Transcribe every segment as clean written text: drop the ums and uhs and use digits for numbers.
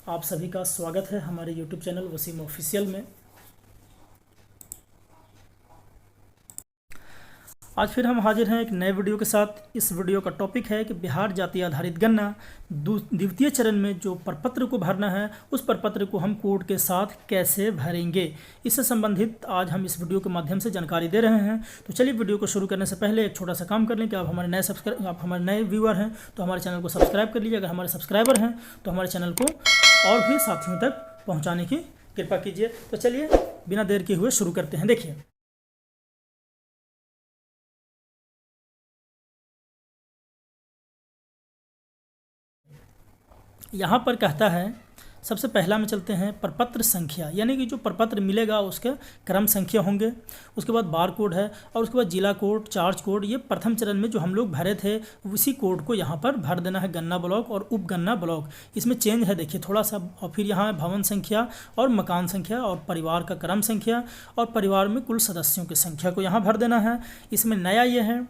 आप सभी का स्वागत है हमारे YouTube चैनल वसीम ऑफिशियल में। आज फिर हम हाजिर हैं एक नए वीडियो के साथ। इस वीडियो का टॉपिक है कि बिहार जाति आधारित गणना द्वितीय चरण में जो प्रपत्र को भरना है उस प्रपत्र को हम कोड के साथ कैसे भरेंगे, इससे संबंधित आज हम इस वीडियो के माध्यम से जानकारी दे रहे हैं। तो चलिए वीडियो को शुरू करने से पहले एक छोटा सा काम कर लें कि आप हमारे नए व्यूअर हैं तो हमारे चैनल को सब्सक्राइब कर लीजिए। अगर हमारे सब्सक्राइबर हैं तो हमारे चैनल को और भी साथियों तक पहुँचाने की कृपा कीजिए। तो चलिए बिना देर किए हुए शुरू करते हैं। देखिए, यहाँ पर कहता है, सबसे पहला में चलते हैं प्रपत्र संख्या, यानी कि जो प्रपत्र मिलेगा उसके क्रम संख्या होंगे। उसके बाद बार कोड है और उसके बाद जिला कोड, चार्ज कोड। ये प्रथम चरण में जो हम लोग भरे थे उसी कोड को यहाँ पर भर देना है, गन्ना ब्लॉक और उपगन्ना ब्लॉक। इसमें चेंज है देखिए थोड़ा सा। और फिर यहाँ भवन संख्या और मकान संख्या और परिवार का क्रम संख्या और परिवार में कुल सदस्यों की संख्या को यहाँ भर देना है। इसमें नया ये है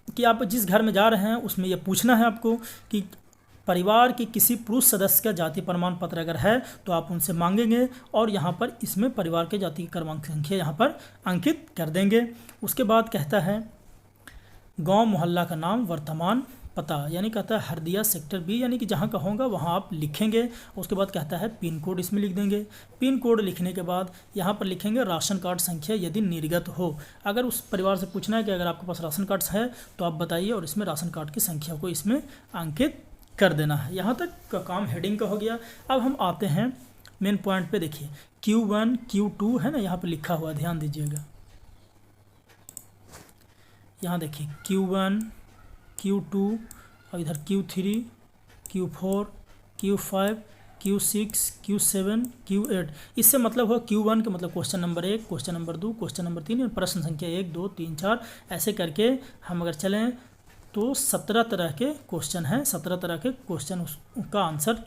कि आप जिस घर में जा रहे हैं उसमें यह पूछना है आपको कि परिवार के किसी पुरुष सदस्य का जाति प्रमाण पत्र अगर है तो आप उनसे मांगेंगे और यहाँ पर इसमें परिवार के जाति क्रमांक संख्या यहाँ पर अंकित कर देंगे। उसके बाद कहता है गांव मोहल्ला का नाम, वर्तमान पता, यानी कहता है हरदिया सेक्टर बी, यानी कि जहाँ का होगा वहाँ आप लिखेंगे। उसके बाद कहता है पिन कोड इसमें लिख देंगे। पिन कोड लिखने के बाद यहाँ पर लिखेंगे राशन कार्ड संख्या यदि निर्गत हो। अगर उस परिवार से पूछना है कि अगर आपके पास राशन कार्ड है तो आप बताइए और इसमें राशन कार्ड की संख्या को इसमें अंकित कर देना है। यहाँ तक का काम हेडिंग का हो गया। अब हम आते हैं मेन पॉइंट पे। देखिए Q1 Q2 है ना, यहाँ पे लिखा हुआ, ध्यान दीजिएगा। यहाँ देखिए Q1 Q2 और इधर Q3 Q4 Q5 Q6 Q7 Q8। इससे मतलब हो Q1 का मतलब question number 1, question number 2, question number 3 और प्रश्न संख्या 1 2 3 4। ऐसे करके हम अगर चलें तो 17 तरह के क्वेश्चन हैं। 17 तरह के क्वेश्चन उसका आंसर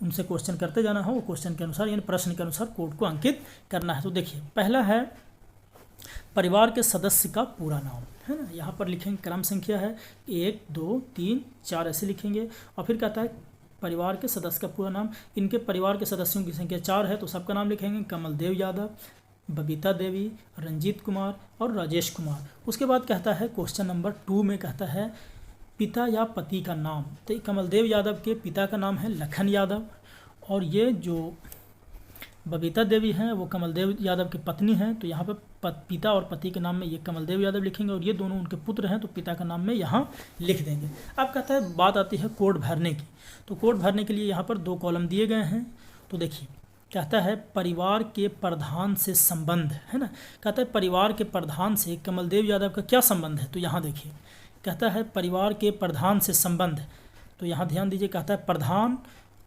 उनसे क्वेश्चन करते जाना हो, वो क्वेश्चन के अनुसार यानी प्रश्न के अनुसार कोड को अंकित करना है। तो देखिए पहला है परिवार के सदस्य का पूरा नाम, है ना। यहाँ पर लिखेंगे क्रम संख्या है 1 2 3 4 ऐसे लिखेंगे। और फिर कहता है परिवार के सदस्य का पूरा नाम। इनके परिवार के सदस्यों की संख्या 4 है तो सबका नाम लिखेंगे, कमल देव यादव, बबीता देवी, रंजीत कुमार और राजेश कुमार। उसके बाद कहता है क्वेश्चन नंबर 2 में कहता है पिता या पति का नाम। तो कमलदेव यादव के पिता का नाम है लखन यादव और ये जो बबीता देवी हैं वो कमलदेव यादव की पत्नी हैं। तो यहाँ पर पिता और पति के नाम में ये कमलदेव यादव लिखेंगे और ये दोनों उनके पुत्र हैं तो पिता का नाम में यहाँ लिख देंगे। अब कहता है बात आती है कोड भरने की। तो कोड भरने के लिए यहाँ पर 2 कॉलम दिए गए हैं। तो देखिए कहता है परिवार के प्रधान से संबंध, है ना। कहता है परिवार के प्रधान से कमलदेव यादव का क्या संबंध है। तो यहाँ देखिए कहता है परिवार के प्रधान से संबंध। तो यहाँ ध्यान दीजिए, कहता है प्रधान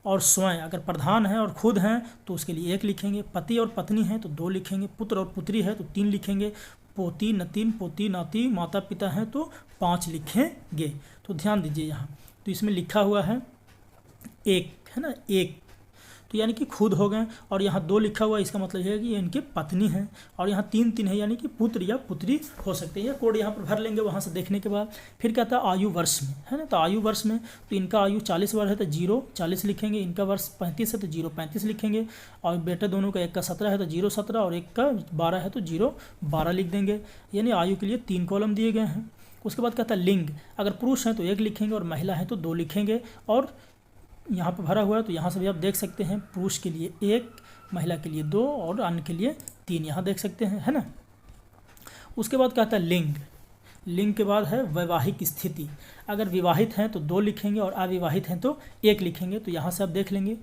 और स्वयं। अगर प्रधान है और खुद हैं तो उसके लिए 1 लिखेंगे, पति और पत्नी हैं तो 2 लिखेंगे, पुत्र और पुत्री है तो 3 लिखेंगे, पोती नतीन पोती नाती माता पिता हैं तो 5 लिखेंगे। तो ध्यान दीजिए यहाँ तो इसमें लिखा हुआ है 1, है ना, 1 तो यानी कि खुद हो गए। और यहाँ 2 लिखा हुआ है, इसका मतलब है कि ये इनके पत्नी हैं। और यहाँ 3 है यानी कि पुत्र या पुत्री हो सकते हैं। यह कोड यहाँ पर भर लेंगे वहाँ से देखने के बाद। फिर कहता है आयु वर्ष में, है ना। तो आयु वर्ष में तो इनका आयु 40 वर्ष है तो 0 40 लिखेंगे, इनका वर्ष 35 है तो 0 35 लिखेंगे। और बेटे दोनों का, एक का 17 है तो 0 17 और एक का 12 है तो 0 12 लिख देंगे। यानी आयु के लिए 3 कॉलम दिए गए हैं। उसके बाद कहता है लिंग। अगर पुरुष हैं तो 1 लिखेंगे और महिला है तो 2 लिखेंगे। और यहाँ पर भरा हुआ है तो यहाँ से भी आप देख सकते हैं पुरुष के लिए 1, महिला के लिए 2 और अन्य के लिए 3, यहाँ देख सकते हैं, है ना। उसके बाद कहता है लिंग। लिंग के बाद है वैवाहिक स्थिति। अगर विवाहित हैं तो 2 लिखेंगे और अविवाहित हैं तो 1 लिखेंगे। तो यहाँ से आप देख लेंगे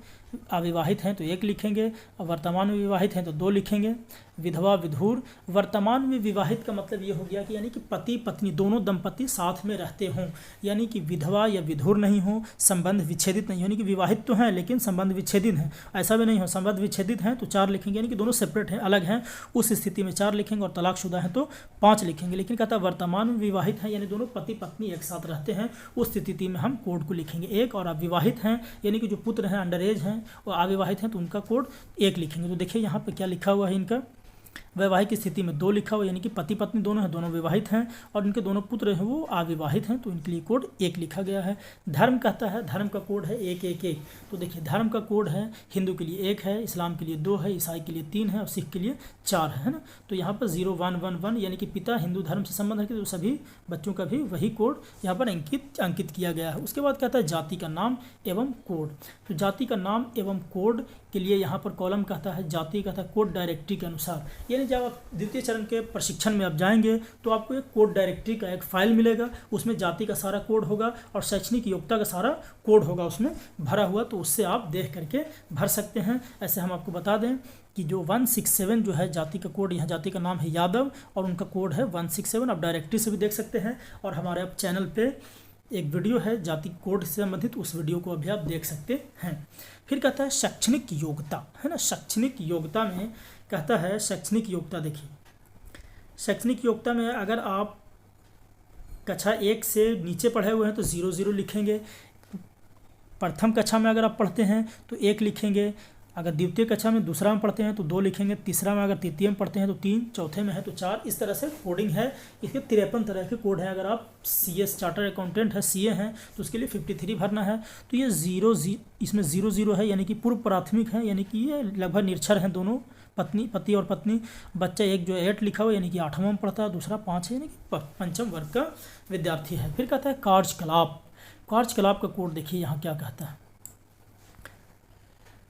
अविवाहित हैं तो 1 लिखेंगे और वर्तमान में विवाहित हैं तो 2 लिखेंगे। विधवा विधुर। वर्तमान में विवाहित का मतलब ये हो गया कि यानी कि पति पत्नी दोनों दंपति साथ में रहते हों, यानी कि विधवा या विधुर नहीं हो, संबंध विच्छेदित नहीं हो, यानी कि विवाहित तो हैं लेकिन संबंध विच्छेदित हैं, ऐसा भी नहीं हो। संबंध विच्छेदित हैं तो 4 लिखेंगे, यानी कि दोनों सेपरेट हैं, अलग हैं, उस स्थिति में 4 लिखेंगे। और तलाकशुदा हैं तो 5 लिखेंगे। लेकिन कहता है वर्तमान में विवाहित हैं यानी दोनों पति पत्नी एक साथ रहते हैं, उस स्थिति में हम कोड को लिखेंगे 1। और अविवाहित हैं यानी कि जो पुत्र हैं अंडर एज हैं और अविवाहित हैं तो उनका कोड 1 लिखेंगे। तो देखिए यहाँ पे क्या लिखा हुआ है इनका वैवाहिक स्थिति में 2 लिखा हुआ, यानी कि पति पत्नी दोनों हैं, दोनों विवाहित हैं और इनके दोनों पुत्र हैं वो अविवाहित हैं, तो इनके लिए कोड 1 लिखा गया है। धर्म कहता है, धर्म का कोड है 111। तो देखिए धर्म का कोड है, हिंदू के लिए 1 है, इस्लाम के लिए 2 है, ईसाई के लिए 3 है और सिख के लिए 4 है ना। तो यहाँ पर 0111 यानी कि पिता हिंदू धर्म से संबंध रखते तो सभी बच्चों का भी वही कोड यहाँ पर अंकित किया गया है। उसके बाद कहता है जाति का नाम एवं कोड। तो जाति का नाम एवं कोड के लिए यहाँ पर कॉलम कहता है जाति कहता है कोड डायरेक्टरी के अनुसार, यानी जब आप द्वितीय चरण के प्रशिक्षण में आप जाएंगे तो आपको एक कोड डायरेक्टरी का एक फाइल मिलेगा, उसमें जाति का सारा कोड होगा और शैक्षणिक योग्यता का सारा कोड होगा उसमें भरा हुआ, तो उससे आप देख करके भर सकते हैं। ऐसे हम आपको बता दें कि जो 167 जो है जाति का कोड, यहाँ जाति का नाम है यादव और उनका कोड है 167। आप डायरेक्टरी से भी देख सकते हैं और हमारे आप चैनल पे एक वीडियो है जाति कोड से संबंधित, उस वीडियो को अभी आप देख सकते हैं। फिर कहता है शैक्षणिक योग्यता, है ना। शैक्षणिक योग्यता में कहता है शैक्षणिक योग्यता, देखिए शैक्षणिक योग्यता में अगर आप कक्षा 1 से नीचे पढ़े हुए हैं तो 00 लिखेंगे, प्रथम कक्षा में अगर आप पढ़ते हैं तो 1 लिखेंगे, अगर द्वितीय कक्षा में दूसरा में पढ़ते हैं तो 2 लिखेंगे, तीसरा में अगर तृतीय में पढ़ते हैं तो 3, चौथे में है तो 4। इस तरह से कोडिंग है। इसके 53 तरह के कोड हैं। अगर आप CS चार्टर अकाउंटेंट है, CA हैं तो उसके लिए 53 भरना है। तो ये 00 इसमें 00 है, यानी कि पूर्व प्राथमिक है, यानी कि ये लगभग निरक्षर हैं दोनों, पति और पत्नी। बच्चा एक जो 8 लिखा हुआ यानी कि 8वां में पढ़ता है, दूसरा 5 है यानी कि पंचम वर्ग का विद्यार्थी है। फिर कहता है कार्यकलाप। कार्यकलाप का कोड देखिए यहाँ क्या कहता है,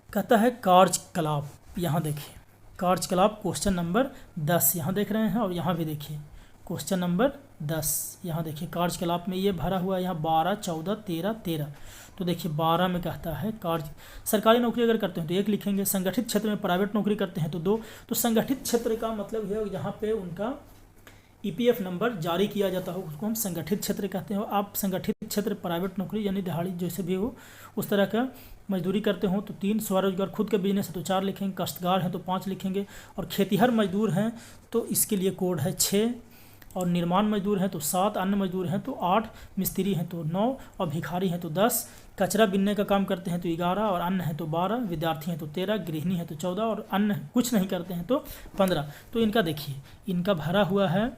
कहता है कार्यकलाप। यहाँ देखिए कार्यकलाप क्वेश्चन नंबर 10 यहाँ देख रहे हैं और यहाँ भी देखिए क्वेश्चन नंबर 10 यहाँ देखिए कार्यकलाप में ये भरा हुआ है, यहाँ 12, 14, 13। तो देखिए 12 में कहता है सरकारी नौकरी अगर करते हैं तो 1 लिखेंगे, संगठित क्षेत्र में प्राइवेट नौकरी करते हैं तो 2। तो संगठित क्षेत्र का मतलब है जहाँ पे उनका EPF नंबर जारी किया जाता हो उसको हम संगठित क्षेत्र कहते हैं। आप संगठित क्षेत्र प्राइवेट नौकरी यानी दिहाड़ी जैसे भी हो उस तरह का मजदूरी करते हो तो 3, स्वरोजगार खुद के बिजनेस है तो 4 लिखेंगे, काश्तकार हैं तो 5 लिखेंगे और खेतीहर मजदूर हैं तो इसके लिए कोड है 6 और निर्माण मजदूर हैं तो 7, अन्य मजदूर हैं तो 8, मिस्त्री हैं तो 9 और भिखारी हैं तो 10, कचरा बिनने का काम करते हैं तो 11 और अन्य हैं तो 12, विद्यार्थी हैं तो 13, गृहिणी हैं तो 14 और अन्य कुछ नहीं करते हैं तो 15। तो इनका देखिए इनका भरा हुआ है,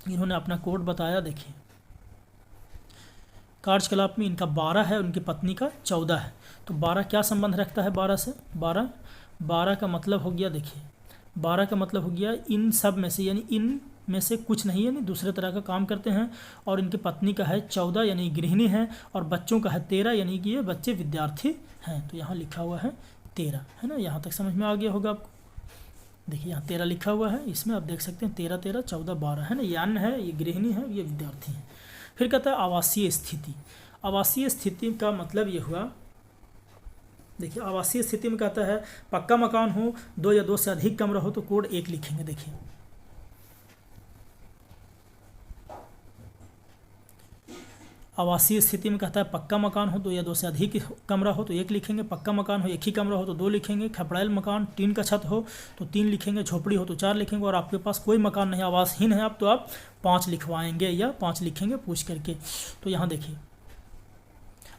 इन्होंने अपना कोड बताया। देखिए कार्यकलाप में इनका 12 है, उनकी पत्नी का 14 है। तो 12 क्या संबंध रखता है 12 से, 12 का मतलब हो गया, देखिए 12 का मतलब हो गया इन सब में से, यानी इन में से कुछ नहीं यानी दूसरे तरह का काम करते हैं। और इनकी पत्नी का है 14 यानी गृहिणी है और बच्चों का है 13 यानी कि ये बच्चे विद्यार्थी हैं। तो यहाँ लिखा हुआ है 13, है ना। यहाँ तक समझ में आ गया होगा आपको। देखिए यहाँ 13 लिखा हुआ है, इसमें आप देख सकते हैं 13, 13, 14, 12 है ना। ये अन्य है, ये गृहिणी है, ये विद्यार्थी हैं। फिर कहता है आवासीय स्थिति। आवासीय स्थिति का मतलब ये हुआ, देखिए आवासीय स्थिति में कहता है पक्का मकान हो, 2 या 2 से अधिक कमरा हो तो कोड 1 लिखेंगे। देखिए आवासीय स्थिति में कहता है पक्का मकान हो, 2 या 2 से अधिक कमरा हो तो 1 लिखेंगे, पक्का मकान हो 1 ही कमरा हो तो 2 लिखेंगे, खपड़ैल मकान टीन का छत हो तो 3 लिखेंगे, झोपड़ी हो तो 4 लिखेंगे और आपके पास कोई मकान नहीं आवासहीन है आप तो आप 5 लिखवाएंगे या 5 लिखेंगे पूछ करके। तो यहाँ देखिए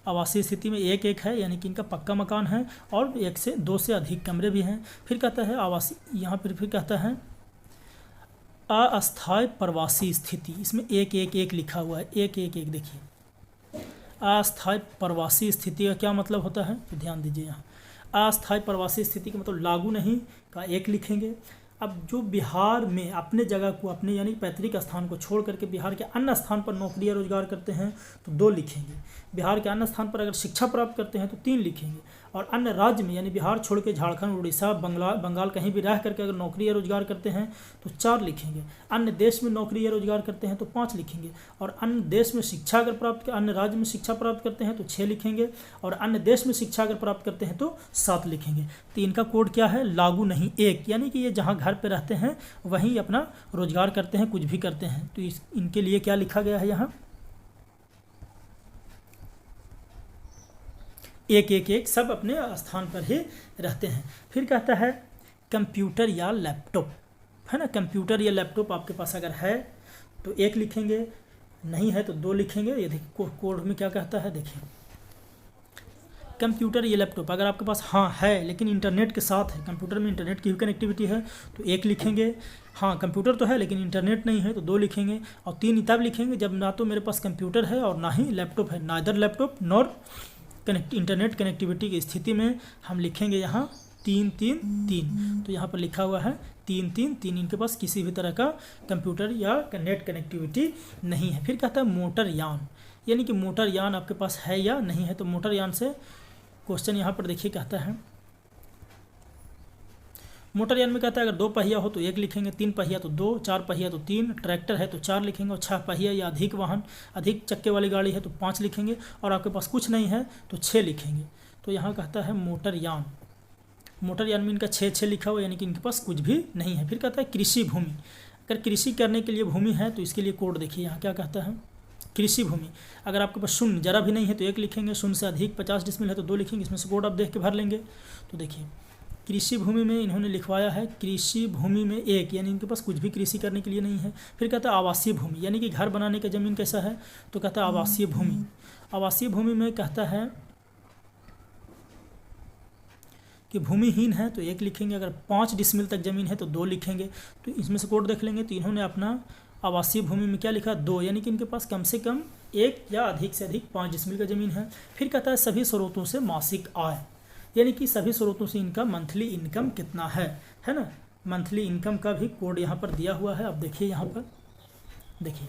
आवासीय स्थिति में 1-1 है यानी कि इनका पक्का मकान है और 1 से 2 से अधिक कमरे भी हैं। फिर कहता है आवासीय, यहाँ पर फिर कहता है अस्थायी प्रवासी स्थिति, इसमें 1-1-1 लिखा हुआ है, 1-1-1 देखिए अस्थायी प्रवासी स्थिति का क्या मतलब होता है तो ध्यान दीजिए। यहाँ अस्थायी प्रवासी स्थिति का मतलब लागू नहीं का 1 लिखेंगे। अब जो बिहार में अपने जगह को अपने यानी पैतृक स्थान को छोड़ करके बिहार के अन्य स्थान पर नौकरी या रोजगार करते हैं तो 2 लिखेंगे। बिहार के अन्य स्थान पर अगर शिक्षा प्राप्त करते हैं तो 3 लिखेंगे और अन्य राज्य में यानी बिहार छोड़ के झारखंड, उड़ीसा, बंगाल कहीं भी रह करके अगर नौकरी या रोजगार करते हैं तो 4 लिखेंगे। अन्य देश में नौकरी या रोजगार करते हैं तो 5 लिखेंगे और अन्य देश में शिक्षा अगर प्राप्त अन्य राज्य में शिक्षा प्राप्त करते हैं तो 6 लिखेंगे और अन्य देश में शिक्षा अगर प्राप्त करते हैं तो 7 लिखेंगे। तो इनका कोड क्या है, लागू नहीं 1, यानी कि ये जहाँ घर पे रहते हैं वहीं अपना रोजगार करते हैं, कुछ भी करते हैं। तो इनके लिए क्या लिखा गया है यहाँ 1-1-1, सब अपने स्थान पर ही रहते हैं। फिर कहता है कंप्यूटर या लैपटॉप, है ना। कंप्यूटर या लैपटॉप आपके पास अगर है तो 1 लिखेंगे, नहीं है तो 2 लिखेंगे। ये देखिए कोड में क्या कहता है, देखिए कंप्यूटर या लैपटॉप अगर आपके पास हाँ है लेकिन इंटरनेट के साथ है, कंप्यूटर में इंटरनेट की भी कनेक्टिविटी है तो 1 लिखेंगे। हाँ कंप्यूटर तो है लेकिन इंटरनेट नहीं है तो 2 लिखेंगे। और 3 तब लिखेंगे जब ना तो मेरे पास कंप्यूटर है और ना ही लैपटॉप है, neither laptop nor internet connectivity की स्थिति में हम लिखेंगे यहाँ 3 3 3। तो यहाँ पर लिखा हुआ है 3 3 3, इनके पास किसी भी तरह का कंप्यूटर या नेट कनेक्टिविटी नहीं है। फिर कहता है मोटर यान, यानी कि मोटर यान आपके पास है या नहीं है। तो मोटर यान से क्वेश्चन यहाँ पर देखिए कहता है, मोटर यान में कहता है अगर 2 पहिया हो तो 1 लिखेंगे, 3 पहिया तो 2, 4 पहिया तो 3, ट्रैक्टर है तो 4 लिखेंगे, और 6 पहिया या अधिक वाहन अधिक चक्के वाली गाड़ी है तो 5 लिखेंगे, और आपके पास कुछ नहीं है तो 6 लिखेंगे। तो यहाँ कहता है मोटर यान, मोटर यान में इनका 6 लिखा हुआ, यानी कि इनके पास कुछ भी नहीं है। फिर कहता है कृषि भूमि, अगर कृषि करने के लिए भूमि है तो इसके लिए कोड देखिए यहाँ क्या कहता है। कृषि भूमि अगर आपके पास शून्य जरा भी नहीं है तो 1 लिखेंगे, शून्य से अधिक 50 डिसमिल है तो 2 लिखेंगे। इसमें से कोड आप देख के भर लेंगे। तो देखिए कृषि भूमि में इन्होंने लिखवाया है कृषि भूमि में 1, यानी इनके पास कुछ भी कृषि करने के लिए नहीं है। फिर कहता है आवासीय भूमि, यानी कि घर बनाने का ज़मीन कैसा है, तो कहता है आवासीय भूमि। आवासीय भूमि में कहता है कि भूमिहीन है तो 1 लिखेंगे, अगर 5 डिसमिल तक ज़मीन है तो 2 लिखेंगे। तो इसमें से कोड देख लेंगे। तो इन्होंने अपना आवासीय भूमि में क्या लिखा, 2, यानी कि इनके पास कम से कम 1 या अधिक से अधिक 5 डिसमिल का ज़मीन है। फिर कहता है सभी स्रोतों से मासिक आय, यानी कि सभी स्रोतों से इनका मंथली इनकम कितना है ना। मंथली इनकम का भी कोड यहाँ पर दिया हुआ है। अब देखिए यहाँ पर देखिए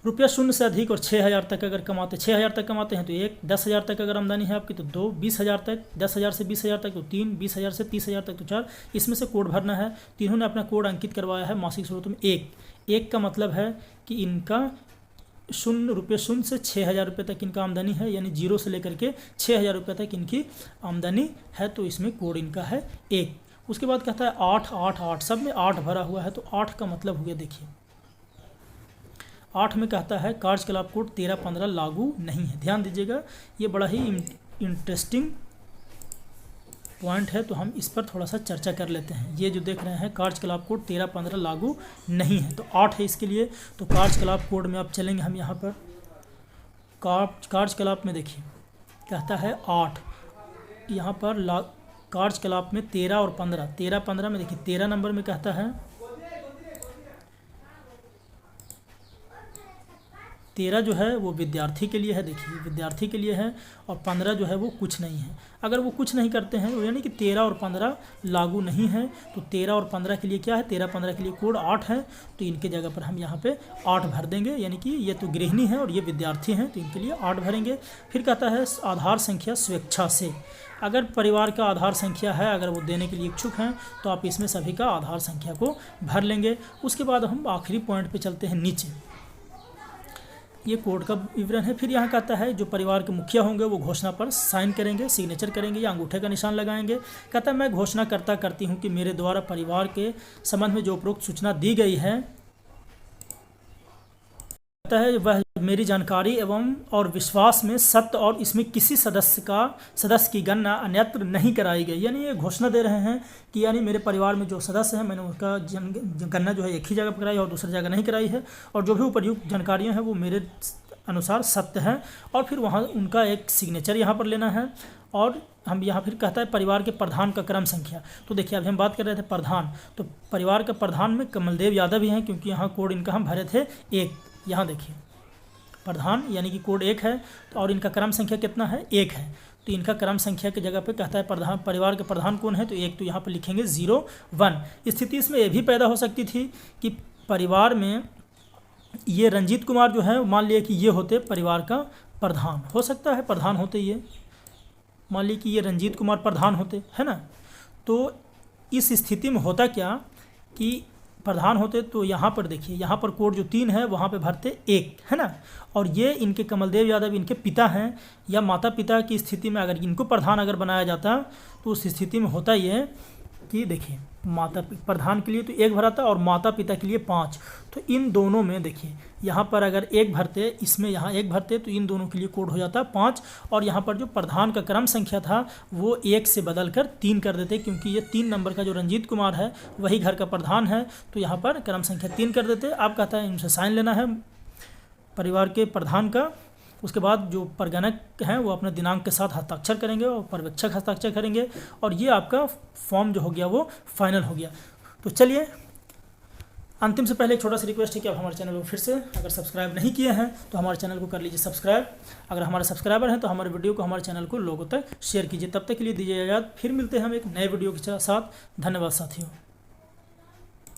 रुपया 0 से अधिक और 6,000 तक अगर कमाते, 6,000 तक कमाते हैं तो 1, 10,000 तक अगर आमदनी है आपकी तो 2, 20,000 तक, 10,000 से 20,000 तक तो 3, 20,000 से 30,000 तक तो 4। इसमें से कोड भरना है। तो इन्होंने अपना कोड अंकित करवाया है मासिक स्रोतों में 1 का मतलब है कि इनका रुपये 0 से 6,000 रुपये तक इनका आमदनी है, यानी 0 से लेकर के 6,000 रुपये तक इनकी आमदनी है। तो इसमें कोड इनका है 1। उसके बाद कहता है 8 8 8, सब में 8 भरा हुआ है। तो 8 का मतलब हो गया, देखिए 8 में कहता है कार्यकलाप कोड 13-15 लागू नहीं है। ध्यान दीजिएगा, ये बड़ा ही इंटरेस्टिंग पॉइंट है, तो हम इस पर थोड़ा सा चर्चा कर लेते हैं। ये जो देख रहे हैं कार्यकलाप कोड 13-15 लागू नहीं है, तो 8 है इसके लिए। तो कार्यकलाप कोड में अब चलेंगे हम यहाँ पर कार्यकलाप में। देखिए कहता है 8, यहाँ पर कार्यकलाप में 13 और 15, 13-15 में देखिए 13 नंबर में कहता है 13 जो है वो विद्यार्थी के लिए है, देखिए विद्यार्थी के लिए है, और 15 जो है वो कुछ नहीं है। अगर वो कुछ नहीं करते हैं यानी कि 13 और 15 लागू नहीं है, तो 13 और 15 के लिए क्या है, 13-15 के लिए कोड 8 है। तो इनके जगह पर हम यहाँ पे 8 भर देंगे, यानी कि ये तो गृहिणी है और ये विद्यार्थी हैं, तो इनके लिए 8 भरेंगे। फिर कहता है आधार संख्या स्वेच्छा से, अगर परिवार का आधार संख्या है, अगर वो देने के लिए इच्छुक हैं तो आप इसमें सभी का आधार संख्या को भर लेंगे। उसके बाद हम आखिरी पॉइंट पे चलते हैं नीचे, ये कोड का विवरण है। फिर यहाँ कहता है जो परिवार के मुखिया होंगे वो घोषणा पर साइन करेंगे, सिग्नेचर करेंगे या अंगूठे का निशान लगाएंगे। कहता है मैं घोषणा करती हूँ कि मेरे द्वारा परिवार के संबंध में जो उपरोक्त सूचना दी गई है, कहता है वह मेरी जानकारी एवं और विश्वास में सत्य, और इसमें किसी सदस्य की गणना अन्यत्र नहीं कराई गई। यानी ये घोषणा दे रहे हैं कि यानी मेरे परिवार में जो सदस्य हैं मैंने उसका गणना जो है एक ही जगह पर कराई और दूसरी जगह नहीं कराई है, और जो भी उपर्युक्त जानकारियां हैं वो मेरे अनुसार सत्य हैं। और फिर वहाँ उनका एक सिग्नेचर यहाँ पर लेना है। और हम यहाँ फिर कहता है परिवार के प्रधान का क्रम संख्या। तो देखिए अभी हम बात कर रहे थे प्रधान, तो परिवार का प्रधान में कमलदेव यादव ही हैं, क्योंकि यहाँ कोड इनका हम भरे थे 1। यहाँ देखिए प्रधान यानी कि कोड 1 है, तो और इनका क्रम संख्या कितना है, 1 है। तो इनका क्रम संख्या की जगह पे कहता है परिवार के प्रधान कौन है, तो 1, तो यहाँ पर लिखेंगे 0-1। स्थिति इसमें ये भी पैदा हो सकती थी कि परिवार में ये रंजीत कुमार जो है, मान लिया कि ये होते परिवार का प्रधान, हो सकता है प्रधान होते, ये मान लीजिए कि ये रंजीत कुमार प्रधान होते, है ना। तो इस स्थिति में होता क्या कि प्रधान होते, तो यहाँ पर देखिए यहाँ पर कोड जो 3 है वहाँ पे भरते 1, है ना। और ये इनके कमलदेव यादव इनके पिता हैं या माता पिता की स्थिति में अगर इनको प्रधान अगर बनाया जाता तो उस स्थिति में होता ये कि देखिए प्रधान के लिए तो 1 भरा था और माता पिता के लिए 5। तो इन दोनों में देखिए यहाँ पर अगर 1 भरते, इसमें यहाँ 1 भरते, तो इन दोनों के लिए कोड हो जाता 5। और यहाँ पर जो प्रधान का क्रम संख्या था वो 1 से बदल कर 3 कर देते, क्योंकि ये 3 नंबर का जो रंजीत कुमार है वही घर का प्रधान है, तो यहाँ पर क्रम संख्या 3 कर देते। अब कहता है इनसे साइन लेना है परिवार के प्रधान का, उसके बाद जो परगणक हैं वो अपने दिनांक के साथ हस्ताक्षर करेंगे और पर्यवेक्षक हस्ताक्षर करेंगे और ये आपका फॉर्म जो हो गया वो फाइनल हो गया। तो चलिए, अंतिम से पहले एक छोटा सा रिक्वेस्ट है कि आप हमारे चैनल को फिर से अगर सब्सक्राइब नहीं किए हैं तो हमारे चैनल को कर लीजिए सब्सक्राइब। अगर हमारे सब्सक्राइबर हैं तो हमारे वीडियो को, हमारे चैनल को लोगों तक शेयर कीजिए। तब तक के लिए दीजिए इजाज़त, फिर मिलते हैं हम एक नए वीडियो के साथ। धन्यवाद साथियों।